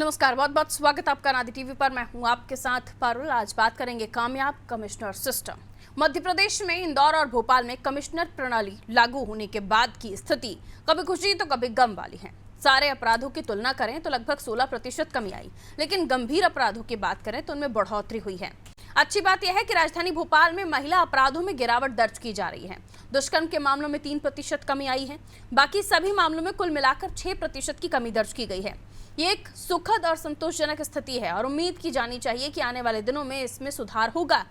नमस्कार, बहुत बहुत स्वागत आपका नादी टीवी पर। मैं हूं आपके साथ पारुल। आज बात करेंगे कामयाब कमिश्नर सिस्टम। मध्य प्रदेश में इंदौर और भोपाल में कमिश्नर प्रणाली लागू होने के बाद की स्थिति कभी खुशी तो कभी गम वाली है। सारे अपराधों की तुलना करें तो लगभग 16% कमी आई, लेकिन गंभीर अपराधों की बात करें तो उनमें बढ़ोतरी हुई है। अच्छी बात यह है कि राजधानी भोपाल में महिला अपराधों में गिरावट दर्ज की जा रही है। दुष्कर्म के मामलों में 3% कमी आई है। बाकी सभी मामलों में कुल मिलाकर 6% की कमी दर्ज की गई है। ये एक सुखद और संतोषजनक स्थिति है और उम्मीद की जानी चाहिए कि आने वाले दिनों में इसमें सुधार होगा।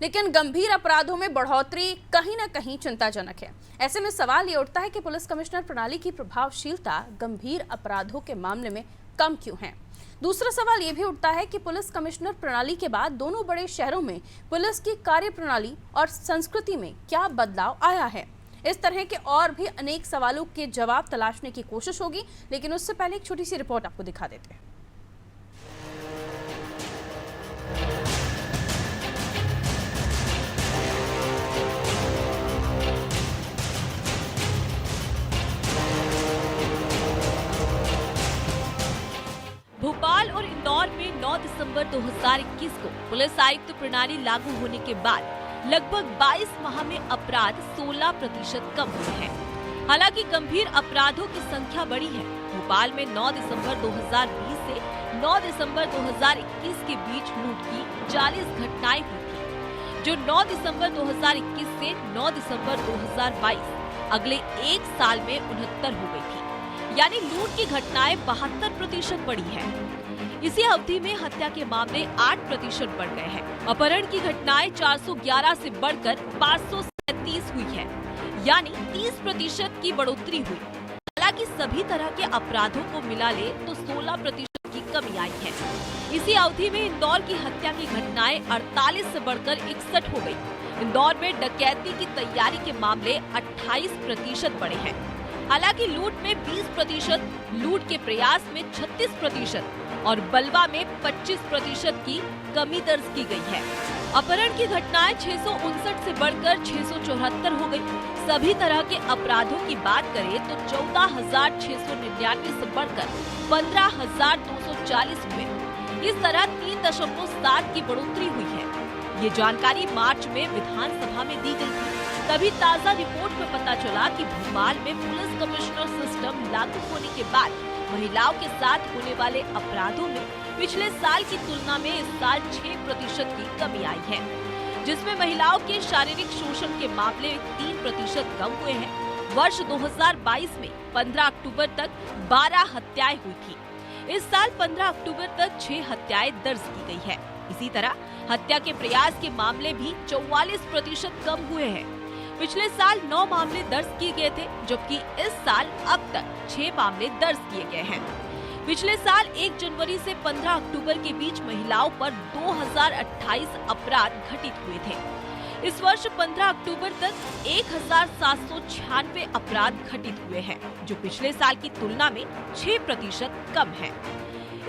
लेकिन गंभीर अपराधों में बढ़ोतरी कहीं ना कहीं चिंताजनक है। ऐसे में सवाल ये उठता है कि पुलिस कमिश्नर प्रणाली की प्रभावशीलता गंभीर अपराधों के मामले में कम क्यों है। दूसरा सवाल ये भी उठता है कि पुलिस कमिश्नर प्रणाली के बाद दोनों बड़े शहरों में पुलिस की कार्यप्रणाली और संस्कृति में क्या बदलाव आया है। इस तरह के और भी अनेक सवालों के जवाब तलाशने की कोशिश होगी, लेकिन उससे पहले एक छोटी सी रिपोर्ट आपको दिखा देते हैं। भोपाल और इंदौर में 9 दिसंबर 2021 को पुलिस आयुक्त प्रणाली लागू होने के बाद लगभग 22 माह में अपराध 16% कम हुए हैं। हालांकि गंभीर अपराधों की संख्या बढ़ी है। भोपाल में 9 दिसंबर 2020 से 9 दिसंबर 2021 के बीच लूट की 40 घटनाएं हुई थी, जो 9 दिसंबर 2021 से 9 दिसंबर 2022 अगले एक साल में 69 हो गई थी। यानी लूट की घटनाएं 72% बढ़ी है। इसी अवधि में हत्या के मामले 8% बढ़ गए हैं। अपहरण की घटनाएं 411 से बढ़कर 537 हुई है, यानी 30% की बढ़ोतरी हुई। हालांकि सभी तरह के अपराधों को मिला ले तो 16% की कमी आई है। इसी अवधि में इंदौर की हत्या की घटनाएं 48 से बढ़कर 61 हो गई। इंदौर में डकैती की तैयारी के मामले 28% बढ़े हैं। हालांकि लूट में 20%, लूट के प्रयास में 36% और बलवा में 25% की कमी दर्ज की गई है। अपहरण की घटनाएं 659 से बढ़कर 674 हो गई। सभी तरह के अपराधों की बात करें तो 14,699 से बढ़कर 15,240 हुए। इस तरह 3.7 की बढ़ोतरी हुई है। ये जानकारी मार्च में विधानसभा में दी गई थी। तभी ताज़ा रिपोर्ट में पता चला कि भोपाल में पुलिस कमिश्नर सिस्टम लागू होने के बाद महिलाओं के साथ होने वाले अपराधों में पिछले साल की तुलना में इस साल 6% की कमी आई है, जिसमें महिलाओं के शारीरिक शोषण के मामले 3% कम हुए हैं। वर्ष 2022 में 15 अक्टूबर तक 12 हत्याएं हुई थी। इस साल 15 अक्टूबर तक 6 हत्याएं दर्ज की गई है। इसी तरह हत्या के प्रयास के मामले भी 44% कम हुए हैं। पिछले साल 9 मामले दर्ज किए गए थे, जबकि इस साल अब तक 6 मामले दर्ज किए गए हैं। पिछले साल 1 जनवरी से 15 अक्टूबर के बीच महिलाओं पर 2028 अपराध घटित हुए थे। इस वर्ष 15 अक्टूबर तक 1796 अपराध घटित हुए हैं, जो पिछले साल की तुलना में 6% कम है।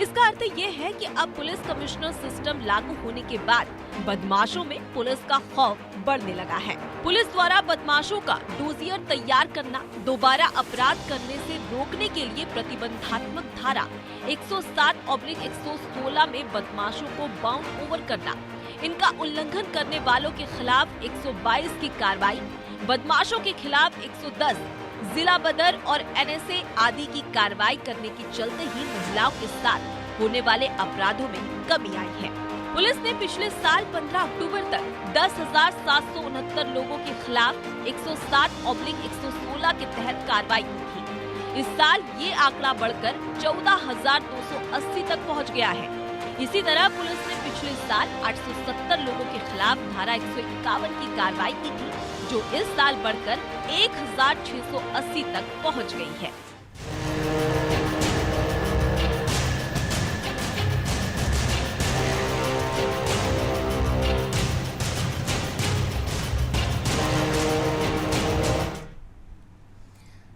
इसका अर्थ ये है कि अब पुलिस कमिश्नर सिस्टम लागू होने के बाद बदमाशों में पुलिस का खौफ बढ़ने लगा है। पुलिस द्वारा बदमाशों का डोजियर तैयार करना, दोबारा अपराध करने से रोकने के लिए प्रतिबंधात्मक धारा 107/116 में बदमाशों को बाउंड ओवर करना, इनका उल्लंघन करने वालों के खिलाफ 122 की कार्रवाई, बदमाशों के खिलाफ 110, जिला बदर और NSA आदि की कार्रवाई करने के चलते ही महिलाओं के साथ होने वाले अपराधों में कमी आई है। पुलिस ने पिछले साल 15 अक्टूबर तक 10,769 लोगों के खिलाफ 107/116 के तहत कार्रवाई की थी। इस साल ये आंकड़ा बढ़कर 14,280 तक पहुंच गया है। इसी तरह पुलिस ने पिछले साल 870 लोगों के खिलाफ धारा 151 की कार्रवाई की थी, जो इस साल बढ़कर 1,680 तक पहुंच गई है।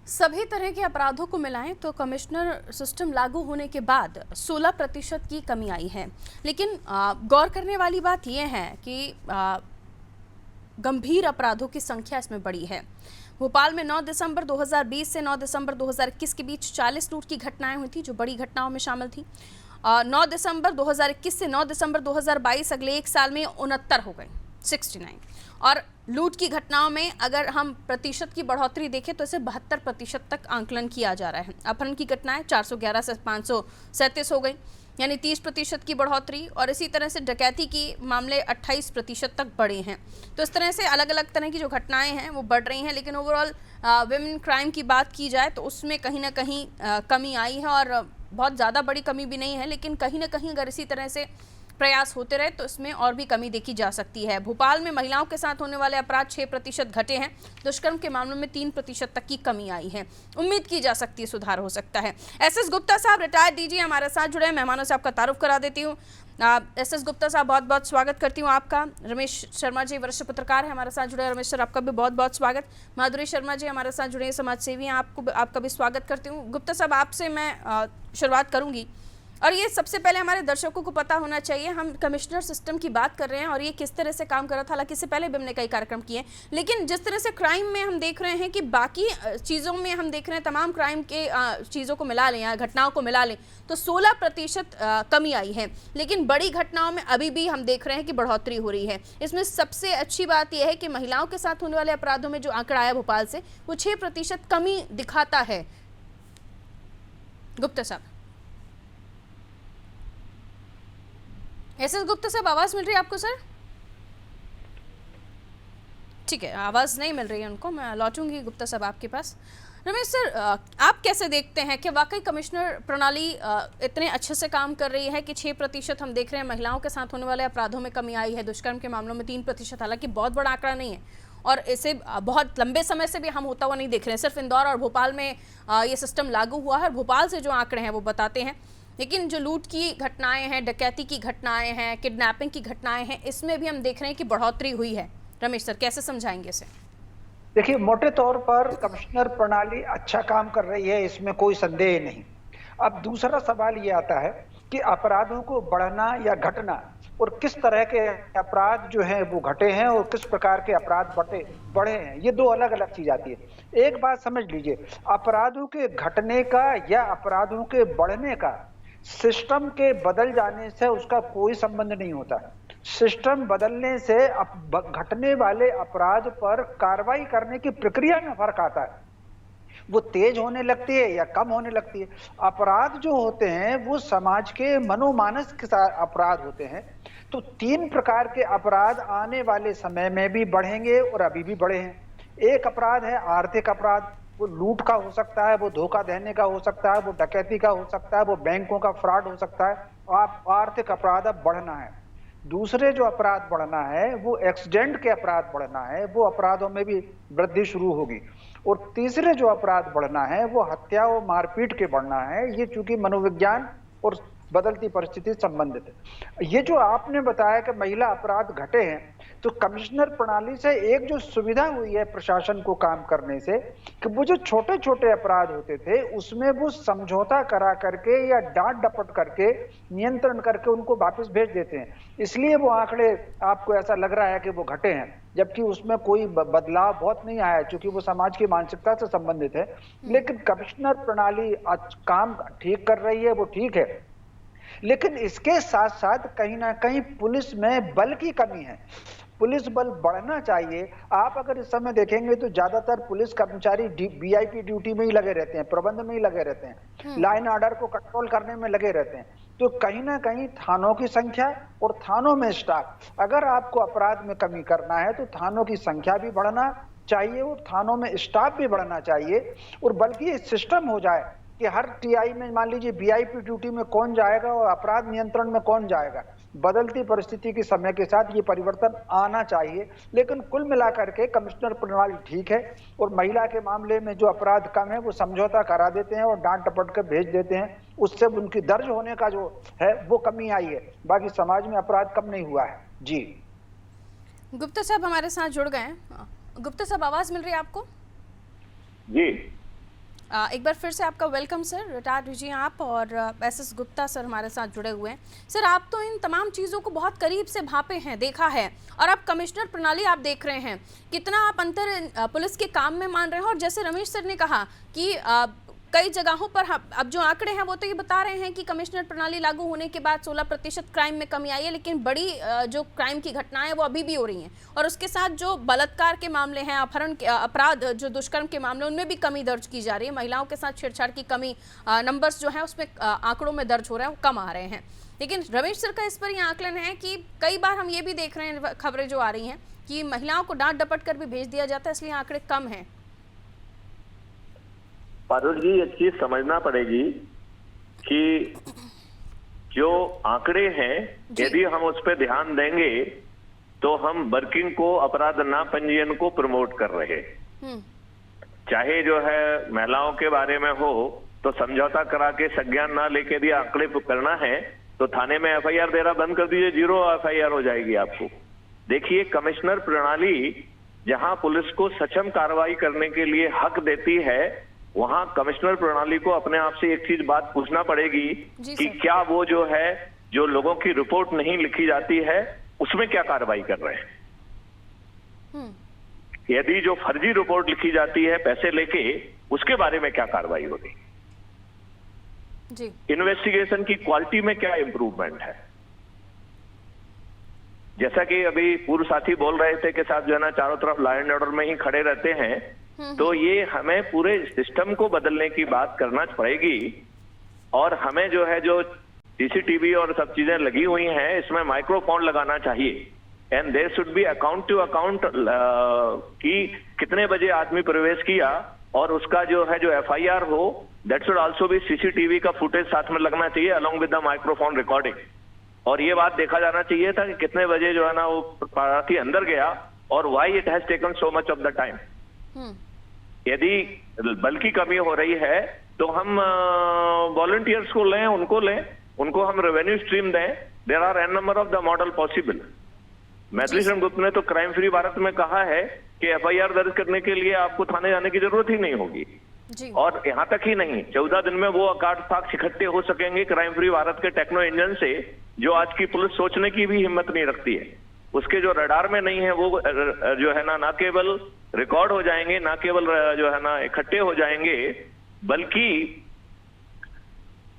सभी तरह के अपराधों को मिलाएं तो कमिश्नर सिस्टम लागू होने के बाद 16% की कमी आई है। लेकिन गौर करने वाली बात यह है कि गंभीर अपराधों की संख्या इसमें बढ़ी है। भोपाल में 9 दिसंबर 2020 से 9 दिसंबर 2021 के बीच 40 लूट की घटनाएं हुई थी, जो बड़ी घटनाओं में शामिल थी। 9 दिसंबर 2021 से 9 दिसंबर 2022 अगले एक साल में 69 हो गई, 69। और लूट की घटनाओं में अगर हम प्रतिशत की बढ़ोतरी देखें तो इसे 72% तक आंकलन किया जा रहा है। अपहरण की घटनाएं 411 से 537 हो गई, यानी 30% की बढ़ोतरी। और इसी तरह से डकैती की मामले 28% तक बढ़े हैं। तो इस तरह से अलग अलग तरह की जो घटनाएं हैं वो बढ़ रही हैं। लेकिन ओवरऑल विमेन क्राइम की बात की जाए तो उसमें कहीं ना कहीं कमी आई है, और बहुत ज़्यादा बड़ी कमी भी नहीं है, लेकिन कहीं ना कहीं अगर इसी तरह से प्रयास होते रहे तो इसमें और भी कमी देखी जा सकती है। भोपाल में महिलाओं के साथ होने वाले अपराध 6% घटे हैं। दुष्कर्म के मामलों में 3% तक की कमी आई है। उम्मीद की जा सकती है सुधार हो सकता है। एसएस गुप्ता साहब रिटायर्ड डीजी हमारे साथ जुड़े हैं। मेहमानों से आपका तारुफ करा देती हूँ। एसएस गुप्ता साहब, बहुत बहुत स्वागत करती हूँ आपका। रमेश शर्मा जी वरिष्ठ पत्रकार है हमारे साथ जुड़े। रमेश सर, आपका भी बहुत बहुत स्वागत। माधुरी शर्मा जी हमारे साथ जुड़े, समाज सेवी हैं, आपका भी स्वागत करती हूँ। गुप्ता साहब, आपसे मैं शुरुआत करूँगी, और ये सबसे पहले हमारे दर्शकों को पता होना चाहिए, हम कमिश्नर सिस्टम की बात कर रहे हैं और ये किस तरह से काम कर रहा था। हालांकि इससे पहले भी हमने कई कार्यक्रम किए, लेकिन जिस तरह से क्राइम में हम देख रहे हैं कि बाकी चीज़ों में हम देख रहे हैं, तमाम क्राइम के चीज़ों को मिला लें या घटनाओं को मिला लें तो 16% कमी आई है। लेकिन बड़ी घटनाओं में अभी भी हम देख रहे हैं कि बढ़ोतरी हो रही है। इसमें सबसे अच्छी बात यह है कि महिलाओं के साथ होने वाले अपराधों में जो आंकड़ा आया भोपाल से, वो 6% कमी दिखाता है। गुप्ता साहब, एसएस गुप्ता साहब, आवाज़ मिल रही है आपको सर? ठीक है, आवाज़ नहीं मिल रही है उनको, मैं लौटूंगी गुप्ता साहब आपके पास। रमेश सर, आप कैसे देखते हैं कि वाकई कमिश्नर प्रणाली इतने अच्छे से काम कर रही है कि 6% हम देख रहे हैं महिलाओं के साथ होने वाले अपराधों में कमी आई है, दुष्कर्म के मामलों में 3%, हालांकि बहुत बड़ा आंकड़ा नहीं है और इसे बहुत लंबे समय से भी हम होता हुआ नहीं देख रहे हैं। सिर्फ इंदौर और भोपाल में ये सिस्टम लागू हुआ है और भोपाल से जो आंकड़े हैं वो बताते हैं। लेकिन जो लूट की घटनाएं हैं, डकैती की घटनाएं हैं, किडनैपिंग की घटनाएं हैं, इसमें भी हम देख रहे हैं कि बढ़ोतरी हुई है। रमेश सर, कैसे समझाएंगे इसे? देखिए, मोटे तौर पर कमिश्नर प्रणाली अच्छा काम कर रही है, इसमें कोई संदेह नहीं। अब दूसरा सवाल ये आता है कि अपराधों को बढ़ना या घटना, और किस तरह के अपराध जो हैं वो घटे हैं और किस प्रकार के अपराध बढ़े हैं, ये दो अलग अलग चीज आती है। एक बात समझ लीजिए, अपराधों के घटने का या अपराधों के बढ़ने का सिस्टम के बदल जाने से उसका कोई संबंध नहीं होता। सिस्टम बदलने से घटने वाले अपराध पर कार्रवाई करने की प्रक्रिया में फर्क आता है, वो तेज होने लगती है या कम होने लगती है। अपराध जो होते हैं वो समाज के मनोमानस के साथ अपराध होते हैं। तो 3 प्रकार के अपराध आने वाले समय में भी बढ़ेंगे और अभी भी बढ़े हैं। एक अपराध है आर्थिक अपराध, वो लूट का हो सकता है, वो धोखा देने का हो सकता है, वो डकैती का हो सकता है, वो बैंकों का फ्रॉड हो सकता है। आर्थिक अपराध अब बढ़ना है। दूसरे जो अपराध बढ़ना है वो एक्सीडेंट के अपराध बढ़ना है, वो अपराधों में भी वृद्धि शुरू होगी। और तीसरे जो अपराध बढ़ना है वो हत्या और मारपीट के बढ़ना है। ये चूंकि मनोविज्ञान और बदलती परिस्थिति संबंधित है। ये जो आपने बताया कि महिला अपराध घटे हैं, तो कमिश्नर प्रणाली से एक जो सुविधा हुई है प्रशासन को काम करने से, कि वो जो छोटे छोटे अपराध होते थे उसमें वो समझौता करा करके या डांट डपट करके नियंत्रण करके उनको वापस भेज देते हैं। इसलिए वो आंकड़े आपको ऐसा लग रहा है कि वो घटे हैं, जबकि उसमें कोई बदलाव बहुत नहीं आया, क्योंकि वो समाज की मानसिकता से संबंधित है। लेकिन कमिश्नर प्रणाली काम ठीक कर रही है, वो ठीक है। लेकिन इसके साथ साथ कहीं ना कहीं पुलिस में बल की कमी है। पुलिस बल बढ़ना चाहिए। आप अगर इस समय देखेंगे तो ज्यादातर पुलिस कर्मचारी वीआईपी ड्यूटी में ही लगे रहते हैं, प्रबंध में ही लगे रहते हैं, लाइन ऑर्डर को कंट्रोल करने में लगे रहते हैं। तो कहीं ना कहीं थानों की संख्या और थानों में स्टाफ, अगर आपको अपराध में कमी करना है तो थानों की संख्या भी बढ़ना चाहिए और थानों में स्टाफ भी बढ़ना चाहिए। और बल्कि सिस्टम हो जाए कि हर टीआई में मान लीजिए वीआईपी ड्यूटी में कौन जाएगा और अपराध नियंत्रण में कौन जाएगा। बदलती परिस्थिति के समय के साथ ये परिवर्तन आना चाहिए। लेकिन कुल मिलाकर के कमिश्नर प्रणाली ठीक है और महिला के मामले में जो अपराध कम है वो समझौता करा देते हैं और डांट टपट कर भेज देते हैं, उससे उनकी दर्ज होने का जो है वो कमी आई है। बाकी समाज में अपराध कम नहीं हुआ है। जी गुप्ता साहब हमारे साथ जुड़ गए हैं। गुप्ता साहब, आवाज मिल रही है आपको? जी, एक बार फिर से आपका वेलकम सर। रिटायर्ड डीजी आप और एसएस गुप्ता सर हमारे साथ जुड़े हुए हैं। सर, आप तो इन तमाम चीज़ों को बहुत करीब से भांपे हैं, देखा है, और अब कमिश्नर प्रणाली आप देख रहे हैं, कितना आप अंतर पुलिस के काम में मान रहे हैं। और जैसे रमेश सर ने कहा कि कई जगहों पर अब जो आंकड़े हैं वो तो ये बता रहे हैं कि कमिश्नर प्रणाली लागू होने के बाद 16% क्राइम में कमी आई है, लेकिन बड़ी जो क्राइम की घटनाएं वो अभी भी हो रही हैं, और उसके साथ जो बलात्कार के मामले हैं, अपहरण के अपराध, जो दुष्कर्म के मामले, उनमें भी कमी दर्ज की जा रही है। महिलाओं के साथ छेड़छाड़ की कमी नंबर्स जो है उसमें आंकड़ों में दर्ज हो रहे हैं, वो कम आ रहे हैं। लेकिन रमेश सर का इस पर यह आकलन है कि कई बार हम ये भी देख रहे हैं, खबरें जो आ रही हैं कि महिलाओं को डांट डपट कर भी भेज दिया जाता है, इसलिए आंकड़े कम हैं। पारुल जी, एक चीज समझना पड़ेगी कि जो आंकड़े हैं, यदि हम उस पर ध्यान देंगे तो हम वर्किंग को, अपराध ना पंजीयन को प्रमोट कर रहे। चाहे जो है महिलाओं के बारे में हो तो समझौता करा के संज्ञान ना लेके यदि आंकड़े करना है तो थाने में एफआईआर देना बंद कर दीजिए, 0 एफआईआर हो जाएगी आपको। देखिए, कमिश्नर प्रणाली जहां पुलिस को सक्षम कार्रवाई करने के लिए हक देती है, वहां कमिश्नर प्रणाली को अपने आप से एक चीज बात पूछना पड़ेगी कि क्या वो जो है, जो लोगों की रिपोर्ट नहीं लिखी जाती है, उसमें क्या कार्रवाई कर रहे हैं। यदि जो फर्जी रिपोर्ट लिखी जाती है पैसे लेके, उसके बारे में क्या कार्रवाई होगी। इन्वेस्टिगेशन की क्वालिटी में क्या इंप्रूवमेंट है। जैसा कि अभी पूर्व साथी बोल रहे थे कि साहब जो है ना चारों तरफ लॉ एंड ऑर्डर में ही खड़े रहते हैं, तो ये हमें पूरे सिस्टम को बदलने की बात करना पड़ेगी। और हमें जो है, जो सीसीटीवी और सब चीजें लगी हुई हैं, इसमें माइक्रोफोन लगाना चाहिए। And there should be account to account कि कितने बजे आदमी प्रवेश किया, और उसका जो है जो एफआईआर हो, दैट शुड आल्सो भी सीसीटीवी का फुटेज साथ में लगना चाहिए along with the microphone recording. और ये बात देखा जाना चाहिए था कि कितने बजे जो है ना वो प्रार्थी अंदर गया और why it has taken so much of the time. यदि बल की कमी हो रही है तो हम वॉलंटियर्स को लें, उनको हम रेवेन्यू स्ट्रीम दें। There are an number of the model possible. Maithili Sharan Gupt ने तो क्राइम फ्री भारत में कहा है कि एफआईआर दर्ज करने के लिए आपको थाने जाने की जरूरत ही नहीं होगी। और यहाँ तक ही नहीं, 14 दिन में वो अकाट साक्ष्य इकट्ठे हो सकेंगे crime free Bharat K techno engine से, जो आज की पुलिस सोचने की भी हिम्मत नहीं रखती है। उसके जो रडार में नहीं है, वो जो है ना केवल रिकॉर्ड हो जाएंगे, ना केवल जो है ना इकट्ठे हो जाएंगे, बल्कि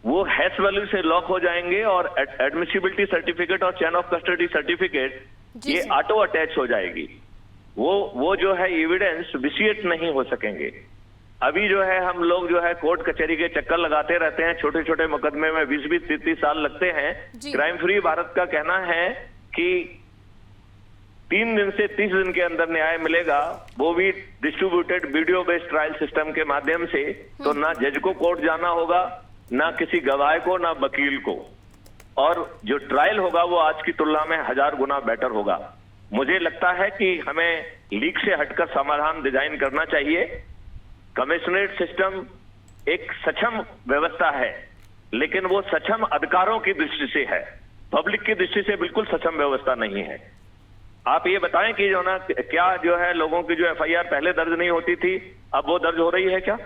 वो हैश वैल्यू से लॉक हो जाएंगे। और एडमिसिबिलिटी सर्टिफिकेट और चैन ऑफ कस्टडी सर्टिफिकेट ये ऑटो अटैच हो जाएगी। वो जो है एविडेंस विशिएट नहीं हो सकेंगे। अभी जो है हम लोग जो है कोर्ट कचहरी के चक्कर लगाते रहते हैं, छोटे छोटे मुकदमे में 20-20, 30-30 साल लगते हैं। क्राइम फ्री भारत का कहना है कि 3 दिन से 30 दिन के अंदर न्याय मिलेगा, वो भी distributed video based trial system के माध्यम से। तो ना जज को कोर्ट जाना होगा, ना किसी गवाह को, ना वकील को। और जो ट्रायल होगा वो आज की तुलना में 1000 गुना बेटर होगा। मुझे लगता है कि हमें लीक से हटकर समाधान डिजाइन करना चाहिए। कमिश्नरेट सिस्टम एक सक्षम व्यवस्था है, लेकिन वो सक्षम अधिकारों की दृष्टि से है, पब्लिक की दृष्टि से बिल्कुल सक्षम व्यवस्था नहीं है। आप ये बताएं कि जो ना क्या जो है लोगों की जो एफआईआर पहले दर्ज नहीं होती थी, अब वो दर्ज हो रही है क्या?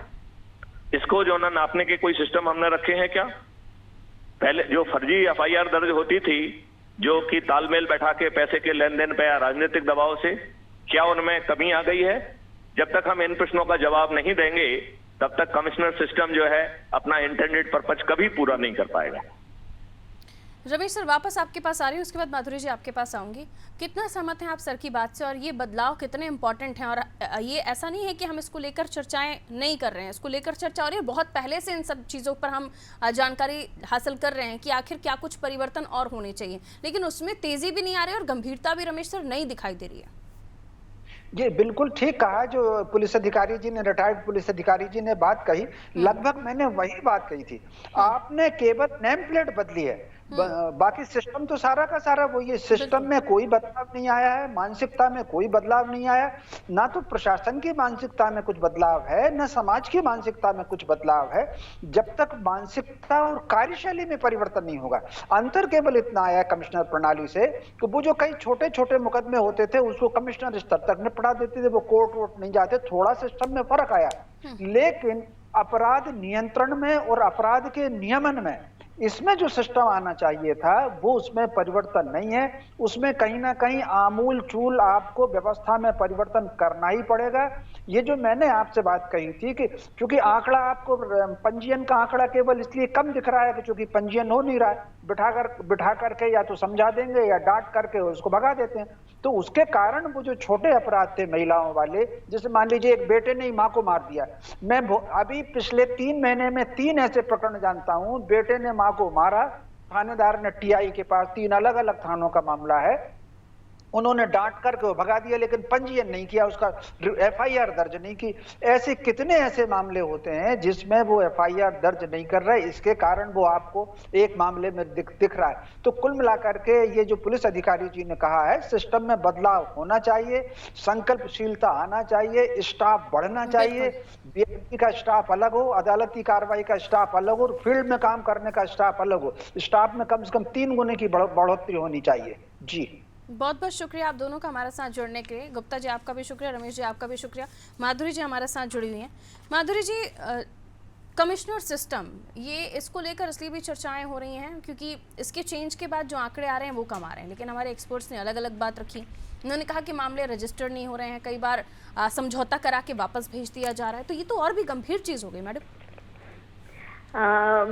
इसको जो ना नापने के कोई सिस्टम हमने रखे हैं क्या? पहले जो फर्जी एफआईआर दर्ज होती थी, जो कि तालमेल बैठा के पैसे के लेन देन पे या राजनीतिक दबाव से, क्या उनमें कमी आ गई है? जब तक हम इन प्रश्नों का जवाब नहीं देंगे, तब तक कमिश्नर सिस्टम जो है अपना इंटेंडेड पर्पज कभी पूरा नहीं कर पाएगा। रमेश सर, वापस आपके पास आ रही हूँ, उसके बाद माधुरी जी आपके पास आऊंगी। कितना सहमत हैं आप सर की बात से, और ये बदलाव कितने इंपॉर्टेंट हैं? और ये ऐसा नहीं है कि हम इसको लेकर चर्चाएं नहीं कर रहे हैं, इसको लेकर चर्चा हो रही है बहुत पहले से। इन सब चीज़ों पर हम जानकारी हासिल कर रहे हैं कि आखिर क्या कुछ परिवर्तन और होने चाहिए, लेकिन उसमें तेजी भी नहीं आ रही और गंभीरता भी रमेश सर नहीं दिखाई दे रही है। ये बिल्कुल ठीक कहा जो पुलिस अधिकारी जी ने, रिटायर्ड पुलिस अधिकारी जी ने बात कही। लगभग मैंने वही बात कही थी। आपने केवल नेम प्लेट बदली है, बाकी सिस्टम तो सारा का सारा वही है। सिस्टम में कोई बदलाव नहीं आया है, मानसिकता में कोई बदलाव नहीं आया। ना तो प्रशासन की मानसिकता में कुछ बदलाव है, ना समाज की मानसिकता में कुछ बदलाव है। जब तक मानसिकता और कार्यशैली में परिवर्तन नहीं होगा, अंतर केवल इतना आया कमिश्नर प्रणाली से कि वो जो कई छोटे छोटे मुकदमे होते थे उसको कमिश्नर स्तर तक निपटा देते थे, वो कोर्ट वोट नहीं जाते। थोड़ा सिस्टम में फर्क आया, लेकिन अपराध नियंत्रण में और अपराध के नियमन में इसमें जो सिस्टम आना चाहिए था वो उसमें परिवर्तन नहीं है। उसमें कहीं ना कहीं आमूल चूल आपको व्यवस्था में परिवर्तन करना ही पड़ेगा। ये जो मैंने आपसे बात कही थी कि क्योंकि आंकड़ा आपको पंजीयन का आंकड़ा केवल इसलिए कम दिख रहा है कि चूंकि पंजीयन हो नहीं रहा है, बिठा करके या तो समझा देंगे या डांट करके उसको भगा देते हैं। तो उसके कारण वो जो छोटे अपराध थे महिलाओं वाले, जैसे मान लीजिए एक बेटे ने ही मां को मार दिया। मैं अभी पिछले 3 महीने में 3 ऐसे प्रकरण जानता हूं, बेटे ने मां को मारा, थानेदार ने टीआई के पास 3 अलग अलग थानों का मामला है, उन्होंने डांट करके वो भगा दिया, लेकिन पंजीयन नहीं किया, उसका एफआईआर दर्ज नहीं की। ऐसे कितने ऐसे मामले होते हैं जिसमें वो एफआईआर दर्ज नहीं कर रहे, इसके कारण वो आपको एक मामले में दिख रहा है। तो कुल मिलाकर के ये जो पुलिस अधिकारी जी ने कहा है, सिस्टम में बदलाव होना चाहिए, संकल्पशीलता आना चाहिए, स्टाफ बढ़ना चाहिए, बीएमपी का स्टाफ अलग हो, अदालती कार्रवाई का स्टाफ अलग हो, फील्ड में काम करने का स्टाफ अलग हो। स्टाफ में कम से कम 3 गुने की बढ़ोतरी होनी चाहिए। जी, बहुत बहुत शुक्रिया आप दोनों का हमारे साथ जुड़ने के लिए। गुप्ता जी आपका भी शुक्रिया, रमेश जी आपका भी शुक्रिया, माधुरी जी हमारे साथ जुड़ी हुई हैं। माधुरी जी, कमिश्नर सिस्टम, ये इसको लेकर इसलिए भी चर्चाएं हो रही हैं क्योंकि इसके चेंज के बाद जो आंकड़े आ रहे हैं वो कम आ रहे हैं, लेकिन हमारे एक्सपर्ट्स ने अलग अलग बात रखी। उन्होंने कहा कि मामले रजिस्टर नहीं हो रहे हैं, कई बार समझौता करा के वापस भेज दिया जा रहा है। तो ये तो और भी गंभीर चीज़ हो गई मैडम।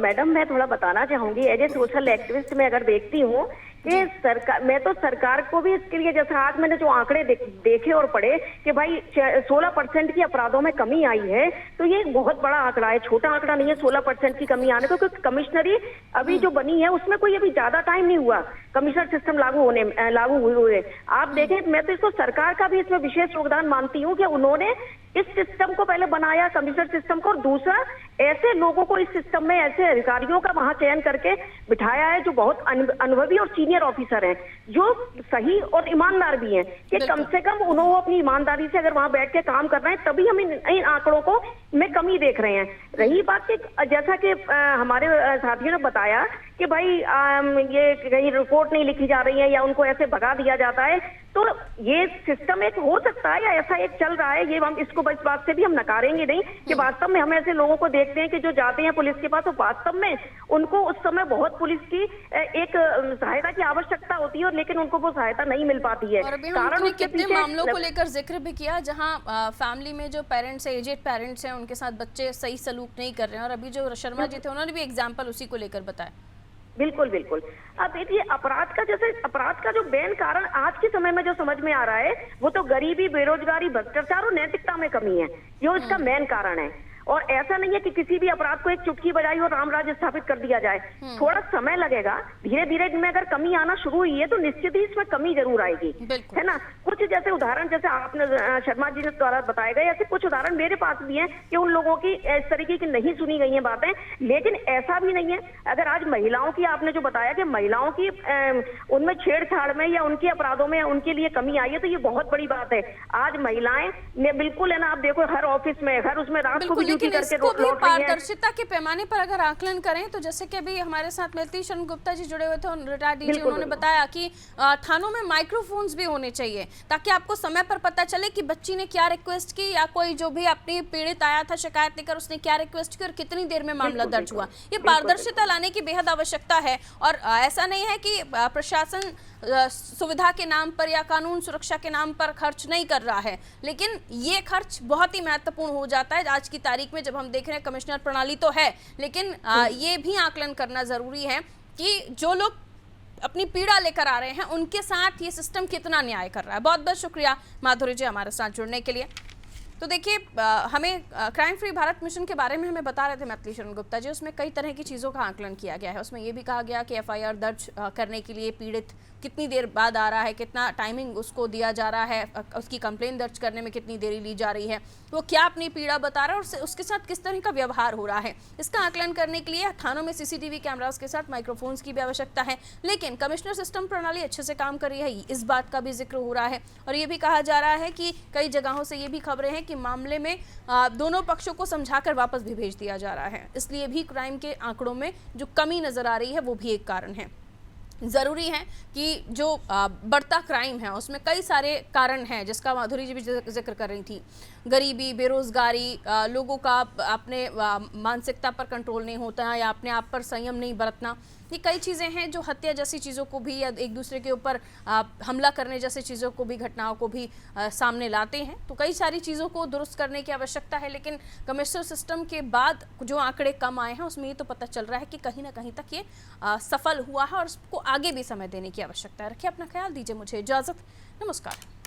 मैडम, मैं थोड़ा बताना चाहूंगी, एज ए सोशल एक्टिविस्ट मैं अगर देखती हूँ कि सरकार, मैं तो सरकार को भी इसके लिए, जैसे आज मैंने जो आंकड़े देखे और पढ़े कि भाई 16% की अपराधों में कमी आई है, तो ये एक बहुत बड़ा आंकड़ा है, छोटा आंकड़ा नहीं है 16% की कमी आने को। क्योंकि कमिश्नरी अभी जो बनी है उसमें कोई अभी ज्यादा टाइम नहीं हुआ कमिश्नर सिस्टम लागू हुए। आप देखें, मैं तो इसको सरकार का भी इसमें विशेष योगदान मानती हूँ कि उन्होंने इस सिस्टम को पहले बनाया, कमिश्नर सिस्टम को, और दूसरा ऐसे लोगों को इस सिस्टम में, ऐसे अधिकारियों का वहां चयन करके बिठाया है जो बहुत अनुभवी और सीनियर ऑफिसर हैं, जो सही और ईमानदार भी हैं, कि कम से कम उन्होंने अपनी ईमानदारी से अगर वहां बैठ के काम कर रहे हैं, तभी हम इन आंकड़ों को में कमी देख रहे हैं। रही बात कि जैसा कि हमारे साथियों ने बताया कि भाई ये कहीं रिपोर्ट नहीं लिखी जा रही है या उनको ऐसे भगा दिया जाता है, तो ये सिस्टम एक हो सकता है या ऐसा एक चल रहा है, ये हम इसको इस बात से भी हम नकारेंगे नहीं कि वास्तव में हम ऐसे लोगों को देखते हैं कि जो जाते हैं पुलिस के पास, तो वास्तव में उनको उस समय बहुत पुलिस की एक सहायता की आवश्यकता होती है, और लेकिन उनको वो सहायता नहीं मिल पाती है। और अभी हमने कितने मामलों को लेकर जिक्र भी किया जहां फैमिली में जो पेरेंट्स है, एजेड पेरेंट्स हैं, उनके साथ बच्चे सही सलूक नहीं कर रहे हैं, और अभी जो शर्मा जी थे उन्होंने भी एग्जाम्पल उसी को लेकर बताया। बिल्कुल बिल्कुल। अब देखिए, अपराध का जो मेन कारण आज के समय में जो समझ में आ रहा है, वो तो गरीबी, बेरोजगारी, भ्रष्टाचार और नैतिकता में कमी है, जो इसका मेन कारण है। और ऐसा नहीं है कि किसी भी अपराध को एक चुटकी बजाई और राम राज्य स्थापित कर दिया जाए, थोड़ा समय लगेगा, धीरे धीरे इनमें अगर कमी आना शुरू हुई है तो निश्चित ही इसमें कमी जरूर आएगी, है ना। कुछ जैसे उदाहरण, जैसे आपने शर्मा जी ने द्वारा बताए गए, ऐसे कुछ उदाहरण मेरे पास भी हैं कि उन लोगों की इस तरीके की नहीं सुनी गई हैं बातें। लेकिन ऐसा भी नहीं है, अगर आज महिलाओं की आपने जो बताया कि महिलाओं की उनमें छेड़छाड़ में या उनके अपराधों में उनके लिए कमी आई है, तो ये बहुत बड़ी बात है। आज महिलाएं ने बिल्कुल, है ना, आप देखो हर ऑफिस में, हर उसमें रात को लेकिन इसको भी पारदर्शिता के पैमाने पर अगर आकलन करें तो जैसे कि अभी हमारे साथ मिलती शरण गुप्ता जी जुड़े हुए थे, रिटायर्ड डीजी, उन्होंने बताया कि थानों में माइक्रोफोन्स भी होने चाहिए ताकि आपको समय पर पता चले कि बच्ची ने क्या रिक्वेस्ट की, या कोई जो भी अपनी पीड़ित आया था शिकायत लेकर उसने क्या रिक्वेस्ट की और कितनी देर में मामला दर्ज हुआ। ये पारदर्शिता लाने की बेहद आवश्यकता है। और ऐसा नहीं है कि प्रशासन सुविधा के नाम पर या कानून सुरक्षा के नाम पर खर्च नहीं कर रहा है, लेकिन ये खर्च बहुत ही महत्वपूर्ण हो जाता है आज की तारीख में, जब हम देख रहे हैं कमिश्नर प्रणाली तो है, लेकिन ये भी आकलन करना जरूरी है कि जो लोग अपनी पीड़ा लेकर आ रहे हैं उनके साथ ये सिस्टम कितना न्याय कर रहा है। बहुत बहुत शुक्रिया माधुरी जी हमारे साथ जुड़ने के लिए। तो देखिए, हमें क्राइम फ्री भारत मिशन के बारे में हमें बता रहे थे मैथिली शरण गुप्ता जी, उसमें कई तरह की चीज़ों का आकलन किया गया है। उसमें ये भी कहा गया कि एफआईआर दर्ज करने के लिए पीड़ित कितनी देर बाद आ रहा है, कितना टाइमिंग उसको दिया जा रहा है, उसकी कंप्लेन दर्ज करने में कितनी देरी ली जा रही है, वो क्या अपनी पीड़ा बता रहा है और उसके साथ किस तरह का व्यवहार हो रहा है। इसका आकलन करने के लिए थानों में सीसीटीवी कैमरास के साथ माइक्रोफोन्स की भी आवश्यकता है। लेकिन कमिश्नर सिस्टम प्रणाली अच्छे से काम कर रही है, इस बात का भी जिक्र हो रहा है। और ये भी कहा जा रहा है कि कई जगहों से ये भी खबरें हैं कि मामले में दोनों पक्षों को समझाकर वापस भी भेज दिया जा रहा है। इसलिए भी क्राइम के आंकड़ों में जो कमी नजर आ रही है वो भी एक कारण है। ज़रूरी है कि जो बढ़ता क्राइम है उसमें कई सारे कारण हैं, जिसका माधुरी जी भी जिक्र कर रही थी। गरीबी, बेरोजगारी, लोगों का अपने मानसिकता पर कंट्रोल नहीं होता है या अपने आप पर संयम नहीं बरतना, ये कई चीज़ें हैं जो हत्या जैसी चीज़ों को भी या एक दूसरे के ऊपर हमला करने जैसी चीज़ों को भी, घटनाओं को भी सामने लाते हैं। तो कई सारी चीज़ों को दुरुस्त करने की आवश्यकता है, लेकिन कमिश्नर सिस्टम के बाद जो आंकड़े कम आए हैं उसमें ये तो पता चल रहा है कि कहीं ना कहीं तक ये सफल हुआ है और उसको आगे भी समय देने की आवश्यकता है। रखिए अपना ख्याल, दीजिए मुझे इजाज़त, नमस्कार।